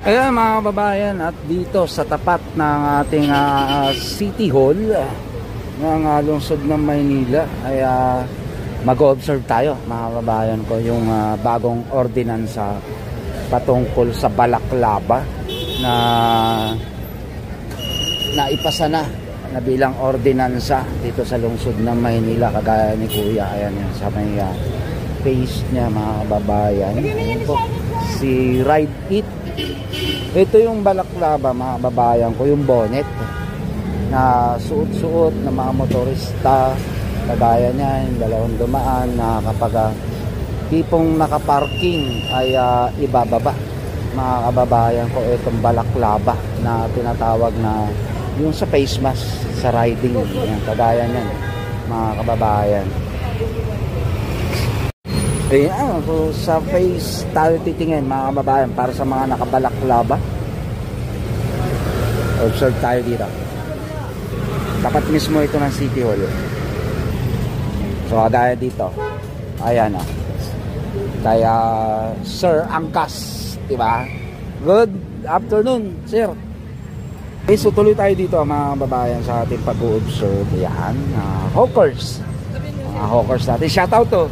Ayan mga kababayan, at dito sa tapat ng ating City Hall ng lungsod ng Maynila ay mag-observe tayo mga kababayan ko yung bagong ordinansa patungkol sa balaklava na naipasa na bilang ordinansa dito sa lungsod ng Maynila, kagaya ni Kuya. Ayan yan, sa may face niya mga kababayan. Ayan po, si Ride It. Ito yung balaklava mga kababayan ko, yung bonnet na suot-suot ng mga motorista, kagaya niya yung dalawang dumaan na kapag tipong nakaparking ay ibababa mga kababayan ko itong balaklava na tinatawag na yung sa face mask sa riding. Yan, kagaya niyan mga kababayan. Ayan, sa face tayo titingin mga kababayan para sa mga nakabalaklava. Observe tayo dito. Tapat mismo ito ng City Hall. So kagaya dito. Ayan o. Kaya Sir Angkas, diba? Good afternoon, sir. Okay, so tuloy tayo dito mga kababayan sa ating pag-observe. Yan, hawkers. Mga hawkers natin. Shoutout to.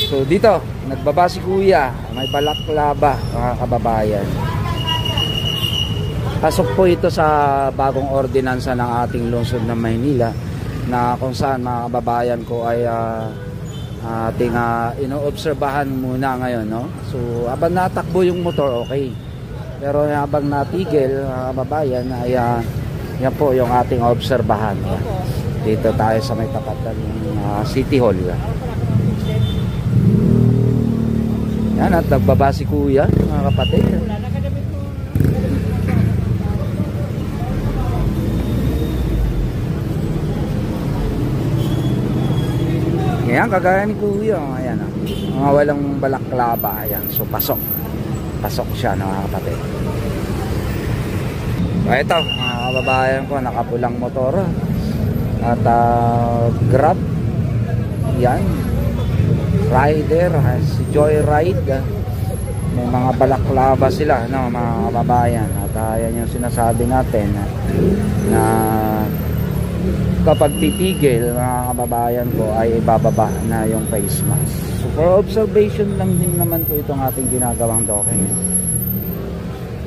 So dito nagbaba si Kuya, may balaklava mga kababayan. Pasok po ito sa bagong ordinansa ng ating lungsod ng Maynila na kung saan mga kababayan ko ay ating inoobserbahan muna ngayon, no? So habang natakbo yung motor, okay, pero habang natigil mga kababayan ay yan po yung ating obserbahan. Dito tayo sa may tapat ng City Hall. Yan, at nagbaba si Kuya, mga kapatid. Yan, kagaya ni Kuya. Ayan, mga walang balaklava. Ayan, so pasok siya, mga kapatid. So ito, mga kababayan ko, nakapulang motor at Grab. Yan, rider, si Joyride. May mga balaklava sila, no, mga kababayan. At yan yung sinasabi natin na kapag titigil mga kababayan ko ay ibababa na yung face mask. So for observation lang din naman po itong ating ginagawang docking.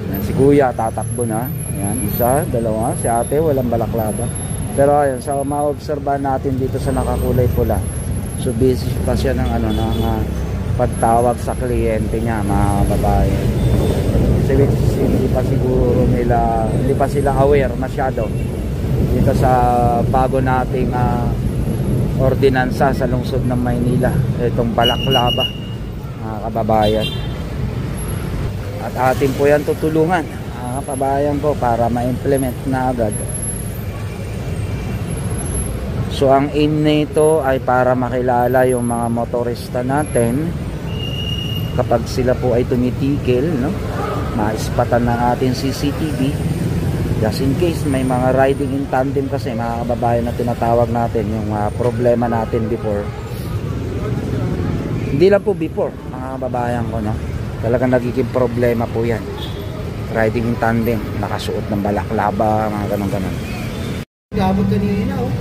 Yan, si Kuya tatakbo na. Ayan, isa, dalawa, si ate walang balaklava. Pero ayun, sa ma-obserbahan natin dito sa nakakulay pula, so busy pa siya ng pagtawag sa kliyente niya mga kababayan. Kasi hindi pa siguro hindi pa sila aware masyado dito sa bago nating ordinansa sa lungsod ng Maynila, itong balaklava mga kababayan. At atin po yan tutulungan mga kababayan ko para ma-implement na agad. So ang aim nito ay para makilala yung mga motorista natin kapag sila po ay tumitigil, no? Maispatan ng ating CCTV just in case may mga riding in tandem, kasi mga kababayan na tinatawag natin yung problema natin before. Hindi lang po before mga kababayan ko, no? Talagang nagiging problema po yan, riding in tandem, nakasuot ng balaklava, mga ganon. Gabot kanina, oh.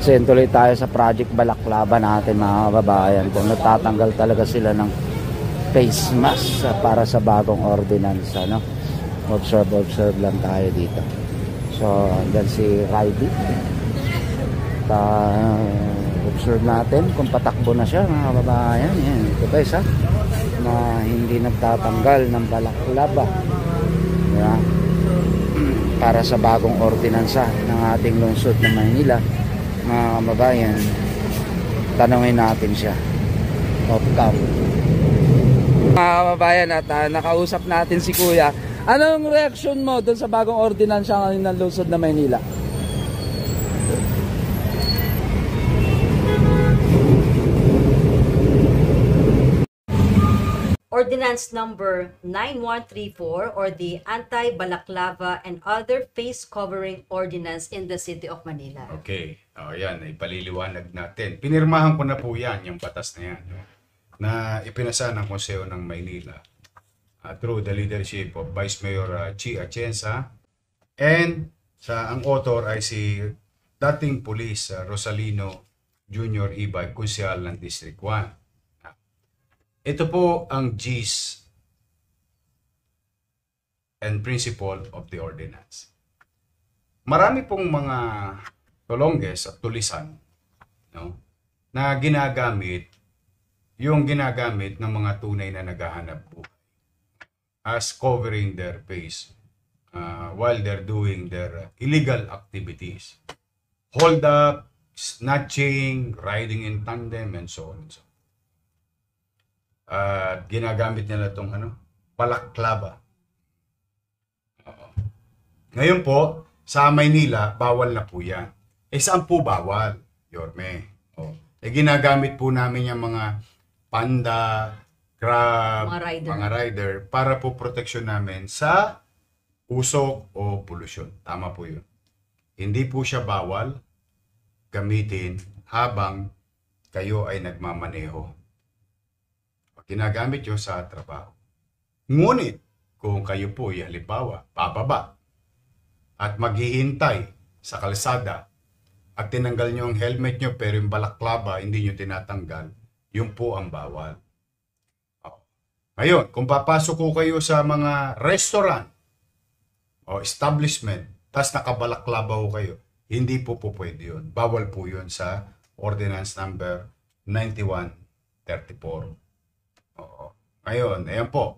Tuloy tayo sa project balaklava natin mga kababayan. Kung natatanggal talaga sila ng face mask para sa bagong ordinansa, no? Observe lang tayo dito. So andyan si Riley. Observe natin kung patakbo na siya mga kababayan. Yan, ito guys na hindi nagtatanggal ng balaklava, yeah, para sa bagong ordinansa ng ating lungsod ng Maynila mga kababayan. Tanungin natin siya off cam mga kababayan, at nakausap natin si Kuya. Anong reaction mo doon sa bagong ordinansa ngayon ng lungsod ng Maynila? Ordinance number 9134, or the Anti-Balaklava and Other Face Covering Ordinance in the City of Manila. Okay. Yan, ipaliliwanag natin. Pinirmahan ko na po yan, yung batas na yan. na ipinasa ng Konseo ng Maynila through the leadership of Vice Mayor Chi Atienza, and ang author ay si dating Police Rosalino Junior Ibay, konsyal ng District 1. Ito po ang gist and principle of the ordinance. Marami pong mga tolongges at tulisan, no, na ginagamit ng mga tunay na naghahanap buhay as covering their face while they're doing their illegal activities. Hold up, snatching, riding in tandem, and so on and so on. Ginagamit nila itong balaklava. Ngayon po, sa Maynila, bawal na po yan. Saan po bawal, Yorme? Ginagamit po namin yung mga panda, crab, mga rider para po proteksyon namin sa usok o pollution. Tama po yun. Hindi po siya bawal gamitin habang kayo ay nagmamaneho. Ginagamit yun sa trabaho. Ngunit, kung kayo po ay halimbawa, bababa at maghihintay sa kalsada at tinanggal nyo ang helmet nyo pero yung balaklava hindi nyo tinatanggal, yun po ang bawal. Ngayon, kung papasok ko kayo sa mga restaurant o establishment, tas nakabalaklava ko kayo, hindi po pwede yun. Bawal po yun sa Ordinance number 9134. Ngayon, ayan po.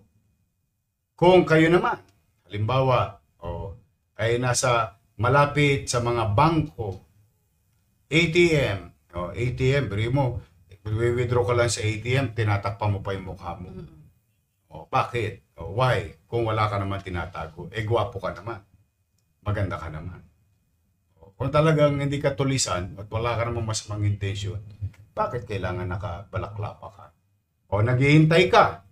Kung kayo naman, halimbawa, ay nasa malapit sa mga bangko, ATM, beri mo, withdraw ka lang sa ATM, tinatakpan mo pa yung mukha mo. Bakit? Why? Kung wala ka naman tinatago, gwapo ka naman. Maganda ka naman. Kung talagang hindi ka tulisan at wala ka namang masamang intensyon, bakit kailangan nakabalaklava ka? O naghihintay ka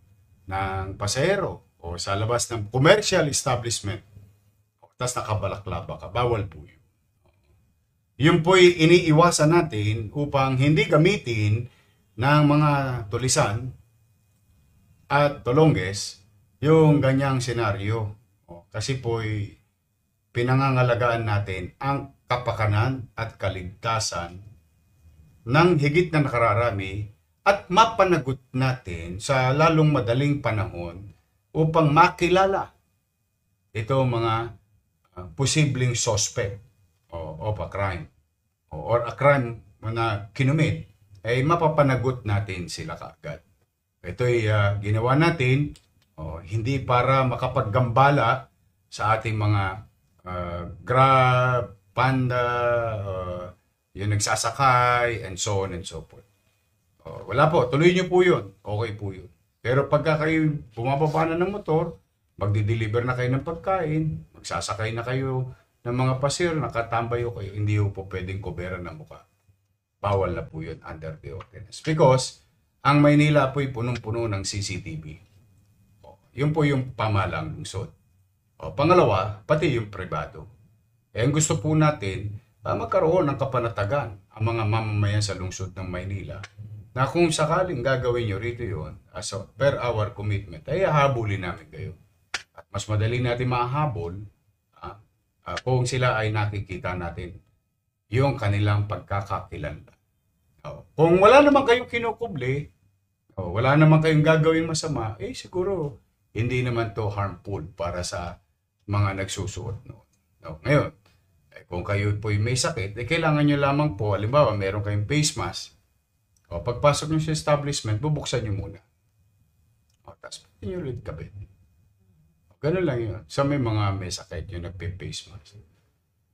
ng pasahero o sa labas ng commercial establishment, tapos nakabalaklava ka, bawal po yun. Yun po'y iniiwasan natin upang hindi gamitin ng mga tulisan at tolongges yung ganyang senaryo. Kasi po'y pinangangalagaan natin ang kapakanan at kaligtasan ng higit na nakararami at mapanagot natin sa lalong madaling panahon upang makilala ito mga posibleng suspect of a crime or a crime na kinumit, ay mapapanagot natin sila kaagad. Ito'y ginawa natin hindi para makapaggambala sa ating mga Grab, Panda, yung nagsasakay, and so on and so forth. Wala po, tuloy nyo po yun. Okay po yun. Pero pagka kayo bumababa na ng motor, magdi-deliver na kayo ng pagkain, magsasakay na kayo ng mga pasir, nakatambay o kayo, hindi po pwedeng koberan ng mukha. Bawal na po yun under the ordinance. Because ang Maynila po'y punong-puno ng CCTV. Yun po yung pamahalang lungsod. Pangalawa, pati yung pribado. Ang gusto po natin, magkaroon ng kapanatagan ang mga mamamayan sa lungsod ng Maynila na kung sakaling gagawin nyo rito yun as a per hour commitment, ay hahabulin namin kayo. At mas madali natin mahabol kung sila ay nakikita natin yung kanilang pagkakakilanlan. Kung wala naman kayong kinukubli, wala naman kayong gagawin masama, siguro hindi naman to harmful para sa mga nagsusuot noon. Ngayon, kung kayo po may sakit, kailangan nyo lamang po, halimbawa, meron kayong face mask, pagpasok nyo sa establishment, bubuksan nyo muna. Tapos, pwede nyo ulit kabit. Ganun lang yun. Sa may mga may sakit yung nagpe-face mask.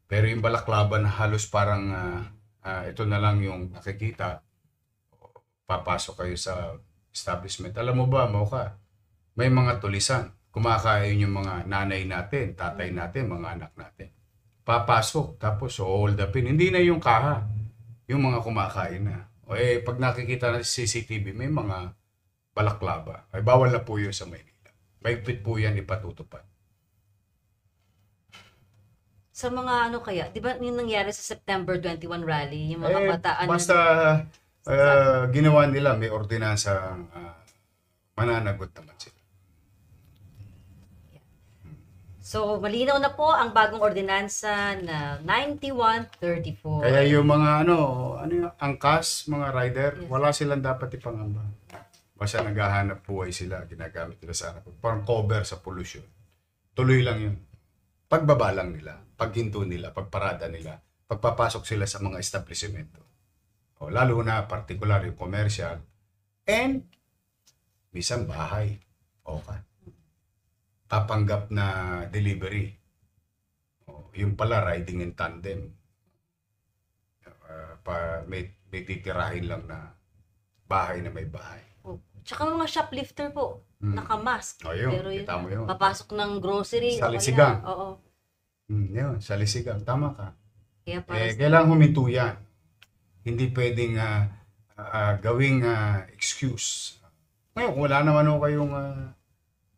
Pero yung balaklava na halos parang ito na lang yung nakikita, papasok kayo sa establishment. Alam mo ba, Mocha, may mga tulisan. Kumakain yung mga nanay natin, tatay natin, mga anak natin. Papasok, tapos hold upin. Hindi na yung kaha, yung mga kumakain na. Pag nakikita na sa CCTV, may mga balaklava. Bawal na po yun sa Maynila. Mahigpit po yan ipatutupad. Sa mga kaya, di ba yung nangyari sa September 21 rally, yung mga kabataan? Basta ginawa nila, may ordinansa mananagot naman sila. So, malinaw na po ang bagong ordinansa na 9134. Kaya yung mga yung angkas, mga rider, wala silang dapat ipangamba. Basta naghahanap buhay sila, ginagamit nila sa parang cover sa pollution. Tuloy lang yun. Pagbaba lang nila, paghinto nila, pagparada nila, pagpapasok sila sa mga establishmento. O, lalo na particular yung commercial and minsan bahay. Okay. Tapanggap na delivery. O, yung pala riding in tandem. May titirahin lang na bahay na may bahay. Oh. Tsaka mga shoplifter po, nakamask. O, yun, Pero yun, kita mo yun. papasok ng grocery. Sa o kaya- lisigang. Oo. Yun, sa lisigang. Tama ka. Kaya para Kailangan huminto yan. Hindi pwedeng gawing excuse. Ngayon, wala naman kayong